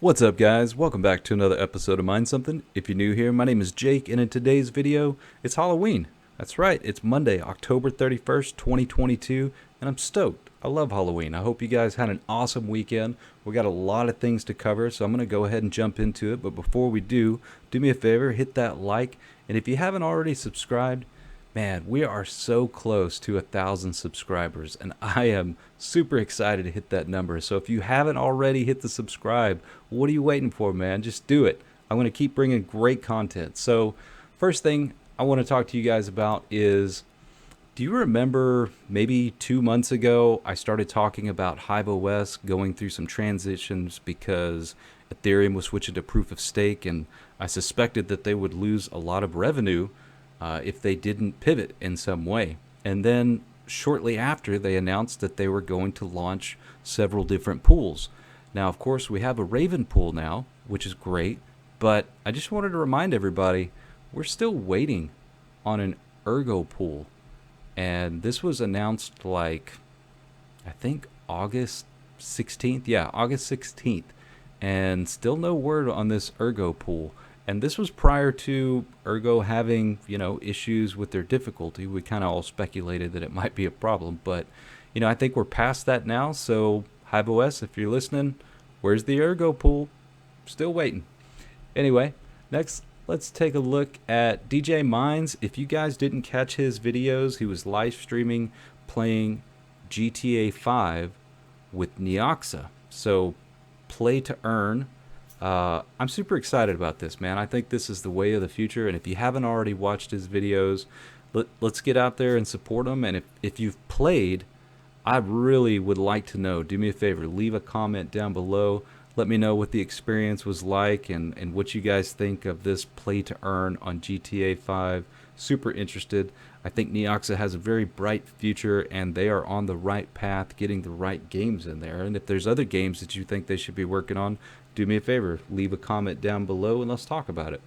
What's up, guys? Welcome back to another episode of Mind Something. If you're new here, my name is Jake, and in today's video, it's Halloween. That's right, it's Monday, October 31st, 2022, and I'm stoked. I love Halloween. I hope you guys had an awesome weekend. We got a lot of things to cover, so I'm going to go ahead and jump into it. But before we do me a favor, hit that like, and if you haven't already subscribed, man, we are so close to 1,000 subscribers, and I am super excited to hit that number. So if you haven't already hit the subscribe, what are you waiting for, man? Just do it. I'm going to keep bringing great content. So first thing I want to talk to you guys about is, do you remember maybe 2 months ago, I started talking about Hiveon going through some transitions because Ethereum was switching to proof of stake, and I suspected that they would lose a lot of revenue if they didn't pivot in some way. And then shortly after, they announced that they were going to launch several different pools. Now, of course, we have a Raven pool now, which is great, but I just wanted to remind everybody, we're still waiting on an Ergo pool. And this was announced like, I think August 16th. Yeah, August 16th. And still no word on this Ergo pool. And this was prior to Ergo having, issues with their difficulty. We kind of all speculated that it might be a problem, but, I think we're past that now. So, HiveOS, if you're listening, where's the Ergo pool? Still waiting. Anyway, next, let's take a look at DJ Mines. If you guys didn't catch his videos, he was live streaming playing GTA 5 with Neoxa. So, play to earn. I'm super excited about this, man. I think this is the way of the future, and if you haven't already watched his videos, let's get out there and support him. And if you've played, I really would like to know. Do me a favor, leave a comment down below. Let me know what the experience was like and what you guys think of this play to earn on GTA 5. Super interested. I think Neoxa has a very bright future, and they are on the right path, getting the right games in there. And if there's other games that you think they should be working on, do me a favor, leave a comment down below and let's talk about it.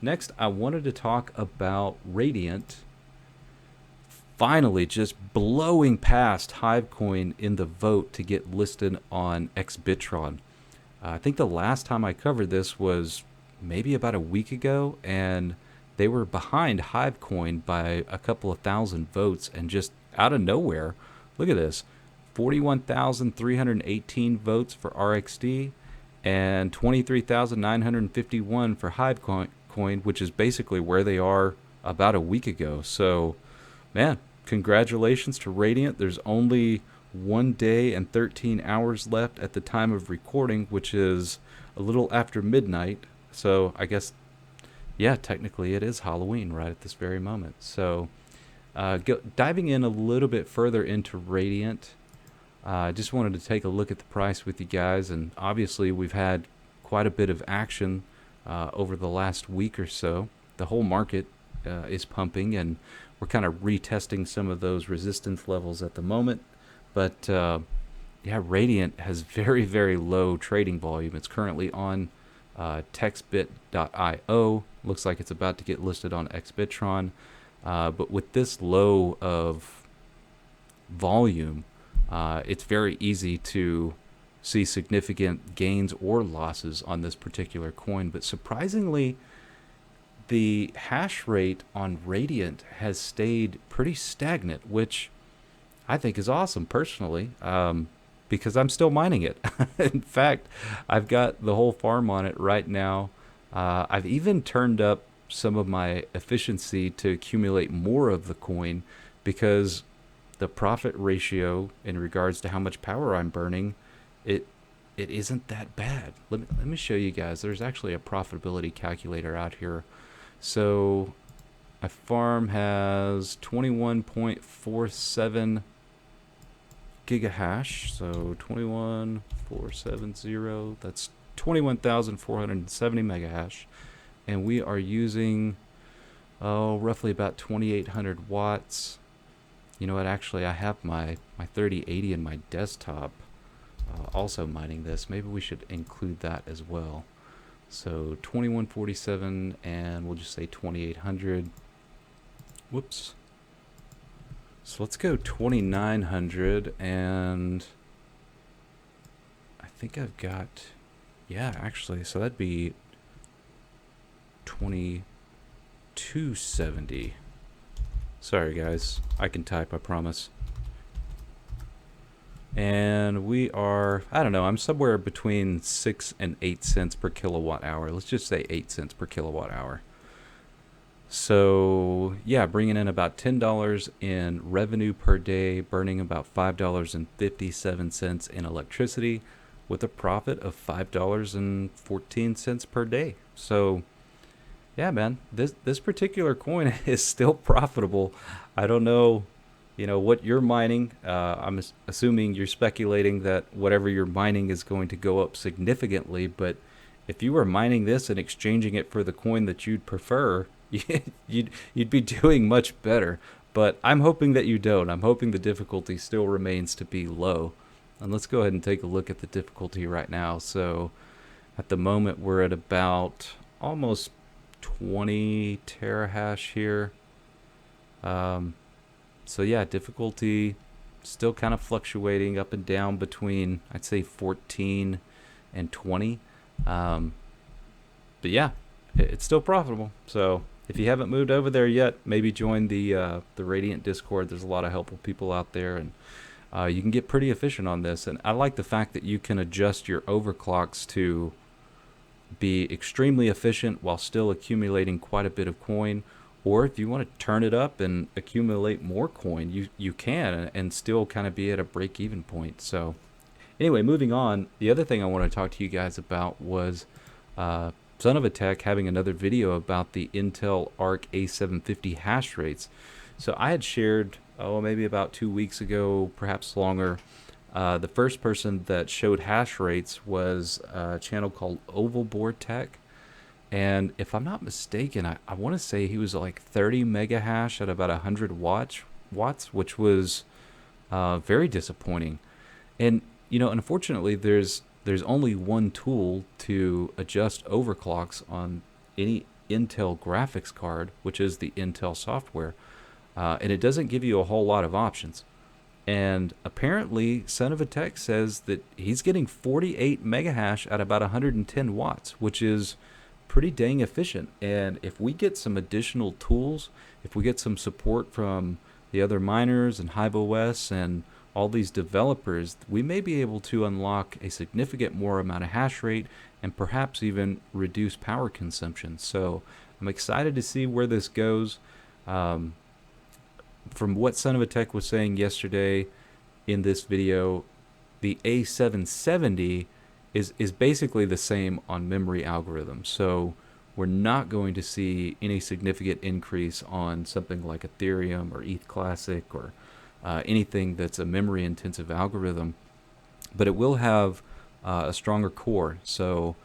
Next, I wanted to talk about Radiant finally just blowing past Hivecoin in the vote to get listed on Exbitron. I think the last time I covered this was maybe about a week ago, and they were behind Hivecoin by a couple of thousand votes, and just out of nowhere, look at this, 41,318 votes for RXD and 23,951 for Hivecoin, which is basically where they are about a week ago. So, man, congratulations to Radiant. There's only 1 day and 13 hours left at the time of recording, which is a little after midnight. So I guess, yeah, technically it is Halloween right at this very moment. So diving in a little bit further into Radiant, I just wanted to take a look at the price with you guys. And obviously we've had quite a bit of action over the last week or so. The whole market is pumping, and we're kind of retesting some of those resistance levels at the moment. But yeah, Radiant has very, very low trading volume. It's currently on textbit.io. Looks like it's about to get listed on Exbitron. But with this low of volume, it's very easy to see significant gains or losses on this particular coin. But surprisingly, the hash rate on Radiant has stayed pretty stagnant, which I think is awesome personally, because I'm still mining it. In fact, I've got the whole farm on it right now. I've even turned up some of my efficiency to accumulate more of the coin, because the profit ratio in regards to how much power I'm burning, it isn't that bad. Let me show you guys. There's actually a profitability calculator out here. So my farm has 21.47 gigahash, so 21,470, that's 21,470 megahash, and we are using roughly about 2,800 watts. You know what, actually I have my 3080 in my desktop also mining this. Maybe we should include that as well. So 2147, and we'll just say 2,800. Whoops. So let's go 2,900, and I think I've got, Yeah, actually, so that'd be 2270. Sorry, guys. I can type, I promise. And we are, I don't know, I'm somewhere between 6 and 8 cents per kilowatt hour. Let's just say 8 cents per kilowatt hour. So, yeah, bringing in about $10 in revenue per day, burning about $5.57 in electricity, with a profit of $5.14 per day. So, yeah, man, this particular coin is still profitable. I don't know, what you're mining. I'm assuming you're speculating that whatever you're mining is going to go up significantly. But if you were mining this and exchanging it for the coin that you'd prefer, you'd be doing much better. But I'm hoping that you don't. I'm hoping the difficulty still remains to be low. And let's go ahead and take a look at the difficulty right now. So at the moment, we're at about almost 20 terahash here. So yeah, difficulty still kind of fluctuating up and down between, I'd say, 14 and 20. But yeah, it's still profitable. So if you haven't moved over there yet, maybe join the Radiant Discord. There's a lot of helpful people out there, and you can get pretty efficient on this. And I like the fact that you can adjust your overclocks to be extremely efficient while still accumulating quite a bit of coin. Or if you want to turn it up and accumulate more coin, you can, and still kind of be at a break-even point. So anyway, moving on, the other thing I want to talk to you guys about was Son of a Tech having another video about the Intel Arc A750 hash rates. So I had shared, maybe about 2 weeks ago, perhaps longer, the first person that showed hash rates was a channel called Oval Board Tech. And if I'm not mistaken, I want to say he was like 30 mega hash at about 100 watts, which was very disappointing. And, unfortunately, there's only one tool to adjust overclocks on any Intel graphics card, which is the Intel software. And it doesn't give you a whole lot of options. And apparently, Son of a Tech says that he's getting 48 mega hash at about 110 watts, which is pretty dang efficient. And if we get some additional tools, if we get some support from the other miners and HiveOS and all these developers, we may be able to unlock a significant more amount of hash rate and perhaps even reduce power consumption. So I'm excited to see where this goes. From what Son of a Tech was saying yesterday in this video, the A770 is basically the same on memory algorithms. So we're not going to see any significant increase on something like Ethereum or ETH Classic or anything that's a memory intensive algorithm, but it will have a stronger core. So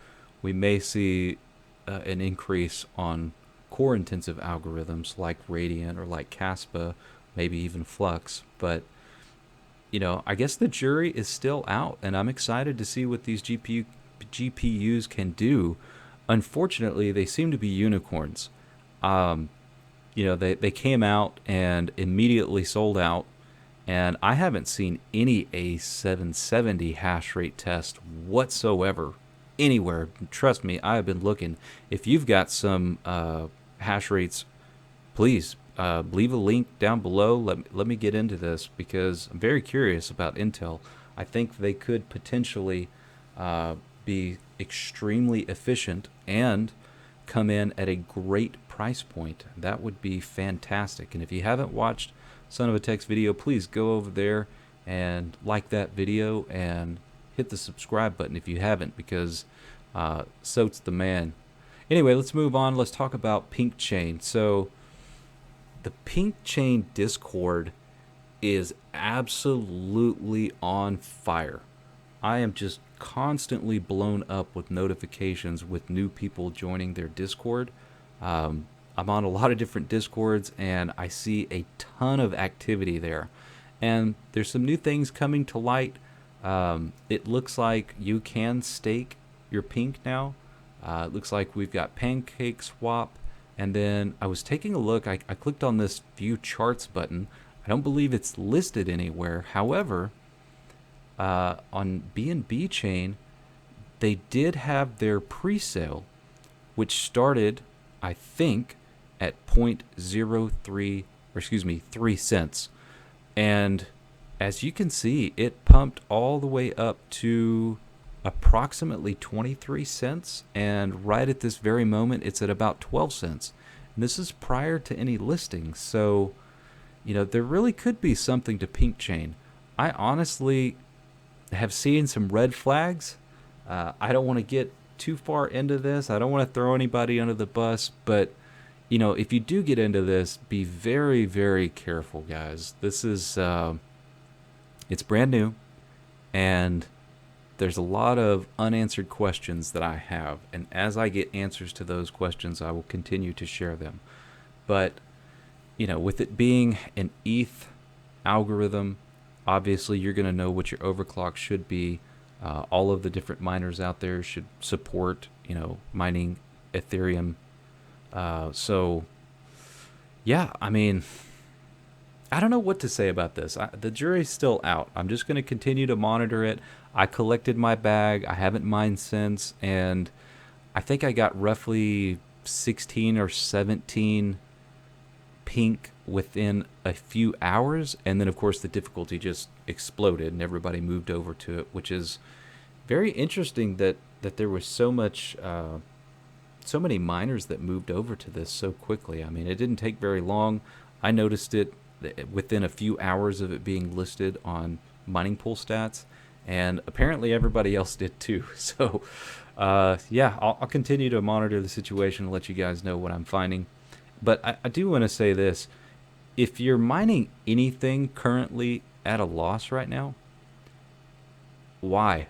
we may see an increase on core intensive algorithms like Radiant or like Caspa, maybe even Flux. But I guess the jury is still out, and I'm excited to see what these GPUs can do. Unfortunately, they seem to be unicorns. They came out and immediately sold out, and I haven't seen any A770 hash rate test whatsoever anywhere. Trust me, I have been looking. If you've got some hash rates, please leave a link down below. Let me get into this because I'm very curious about Intel. I think they could potentially be extremely efficient and come in at a great price point. That would be fantastic. And if you haven't watched Son of a Tech's video, please go over there and like that video and hit the subscribe button if you haven't, because Soat's the man. Anyway, let's move on. Let's talk about Pinkchain. So the Pinkchain Discord is absolutely on fire. I am just constantly blown up with notifications with new people joining their Discord. I'm on a lot of different Discords, and I see a ton of activity there. And there's some new things coming to light. It looks like you can stake your Pink now. It looks like we've got Pancake Swap. And then I was taking a look. I clicked on this View Charts button. I don't believe it's listed anywhere. However, on BNB chain, they did have their pre-sale, which started, I think, at 0.03, or excuse me, 3 cents. And as you can see, it pumped all the way up to approximately 23 cents. And right at this very moment, it's at about 12 cents. And this is prior to any listing. So, there really could be something to Pinkchain. I honestly have seen some red flags. I don't want to get too far into this. I don't want to throw anybody under the bus, but if you do get into this, be very, very careful, guys. This is it's brand new, and there's a lot of unanswered questions that I have, and as I get answers to those questions, I will continue to share them. But with it being an ETH algorithm, obviously you're going to know what your overclock should be. All of the different miners out there should support, mining Ethereum. So, yeah, I mean, I don't know what to say about this. The jury's still out. I'm just going to continue to monitor it. I collected my bag. I haven't mined since, and I think I got roughly 16 or 17 pink within a few hours, and then of course the difficulty just exploded and everybody moved over to it, which is very interesting that there was so many miners that moved over to this so quickly. I mean, it didn't take very long. I noticed it within a few hours of it being listed on mining pool stats, and apparently everybody else did too. So yeah, I'll continue to monitor the situation and let you guys know what I'm finding. But I do want to say this. If you're mining anything currently at a loss right now, why?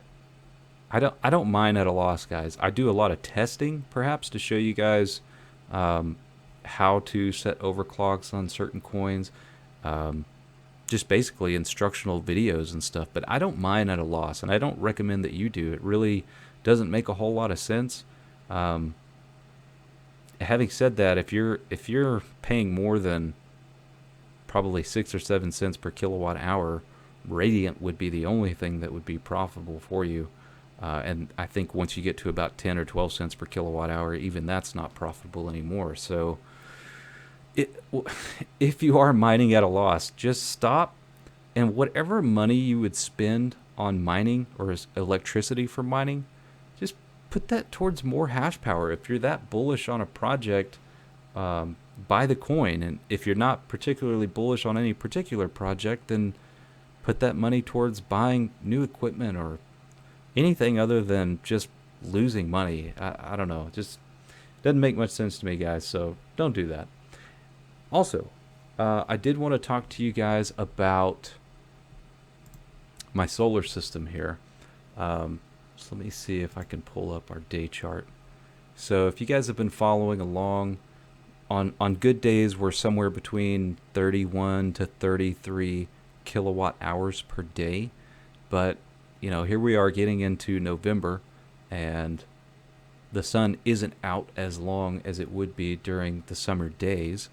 I don't mine at a loss, guys. I do a lot of testing, perhaps, to show you guys how to set overclocks on certain coins. Just basically instructional videos and stuff. But I don't mine at a loss, and I don't recommend that you do. It really doesn't make a whole lot of sense. Having said that, if you're paying more than probably 6 or 7 cents per kilowatt hour, Radiant would be the only thing that would be profitable for you. And I think once you get to about 10 or 12 cents per kilowatt hour, even that's not profitable anymore. So if you are mining at a loss, just stop, and whatever money you would spend on mining or electricity for mining, just put that towards more hash power. If you're that bullish on a project, buy the coin. And if you're not particularly bullish on any particular project, then put that money towards buying new equipment or anything other than just losing money. I don't know. Just doesn't make much sense to me, guys. So don't do that. Also, I did want to talk to you guys about my solar system here. So let me see if I can pull up our day chart. So if you guys have been following along, on good days we're somewhere between 31 to 33 kilowatt hours per day. But here we are getting into November, and the sun isn't out as long as it would be during the summer days.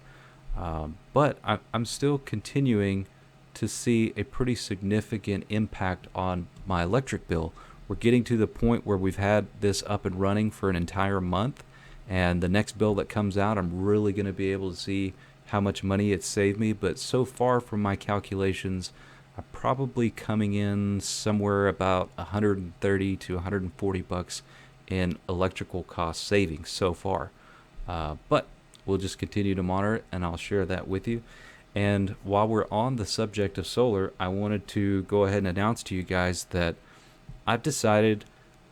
But I'm still continuing to see a pretty significant impact on my electric bill. We're getting to the point where we've had this up and running for an entire month, and the next bill that comes out, I'm really going to be able to see how much money it's saved me. But so far from my calculations, I'm probably coming in somewhere about 130 to 140 bucks in electrical cost savings so far. But we'll just continue to monitor it, and I'll share that with you. And while we're on the subject of solar, I wanted to go ahead and announce to you guys that I've decided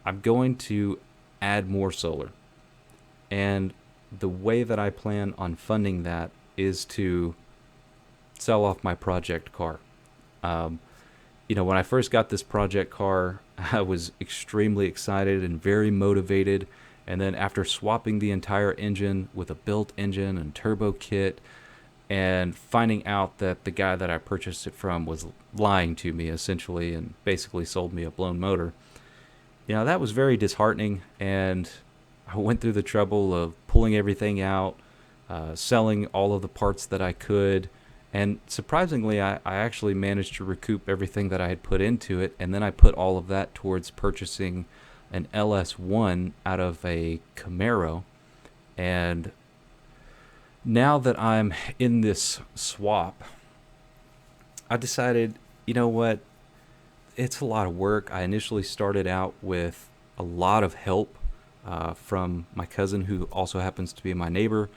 I'm going to add more solar. And the way that I plan on funding that is to sell off my project car. When I first got this project car, I was extremely excited and very motivated. And then after swapping the entire engine with a built engine and turbo kit, and finding out that the guy that I purchased it from was lying to me essentially and basically sold me a blown motor, that was very disheartening. And I went through the trouble of pulling everything out, selling all of the parts that I could, and surprisingly I actually managed to recoup everything that I had put into it. And then I put all of that towards purchasing an LS1 out of a Camaro. And now that I'm in this swap, I decided, you know what, it's a lot of work. I initially started out with a lot of help from my cousin, who also happens to be my neighbor,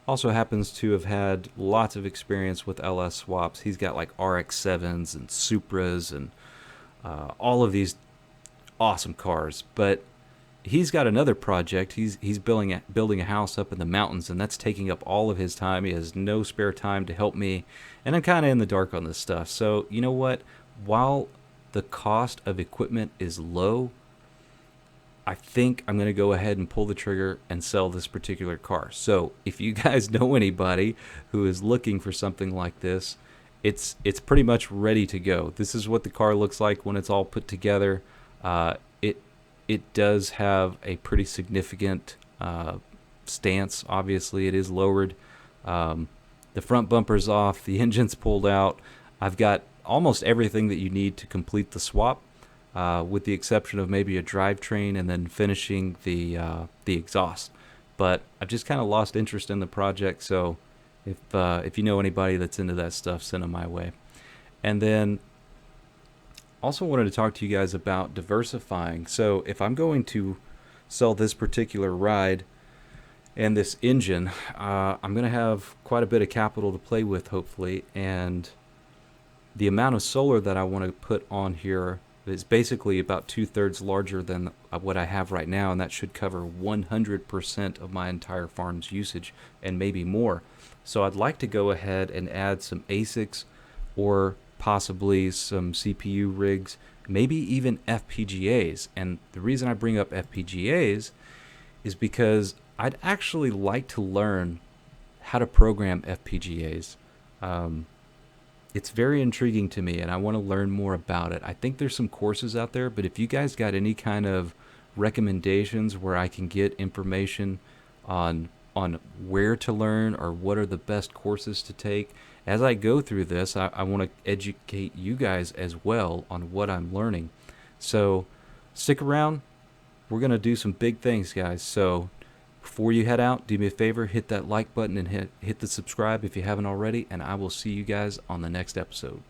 also happens to have had lots of experience with LS swaps. He's got like RX-7s and Supras and all of these awesome cars. But he's got another project. He's building a house up in the mountains, and that's taking up all of his time. He has no spare time to help me, and I'm kind of in the dark on this stuff. So you know what? While the cost of equipment is low, I think I'm going to go ahead and pull the trigger and sell this particular car. So if you guys know anybody who is looking for something like this, it's pretty much ready to go. This is what the car looks like when it's all put together. It does have a pretty significant stance. Obviously, it is lowered. The front bumper's off. The engine's pulled out. I've got almost everything that you need to complete the swap, with the exception of maybe a drivetrain and then finishing the exhaust. But I've just kind of lost interest in the project. So if you know anybody that's into that stuff, send them my way. And then also wanted to talk to you guys about diversifying. So if I'm going to sell this particular ride and this engine, I'm going to have quite a bit of capital to play with, hopefully. And the amount of solar that I want to put on here is basically about 2/3 larger than what I have right now, and that should cover 100% of my entire farm's usage and maybe more. So I'd like to go ahead and add some ASICs or possibly some CPU rigs, maybe even FPGAs. And the reason I bring up FPGAs is because I'd actually like to learn how to program FPGAs. It's very intriguing to me, and I want to learn more about it. I think there's some courses out there, but if you guys got any kind of recommendations where I can get information on where to learn or what are the best courses to take, as I go through this, I want to educate you guys as well on what I'm learning. So stick around. We're going to do some big things, guys. So before you head out, do me a favor, hit that like button and hit the subscribe if you haven't already, and I will see you guys on the next episode.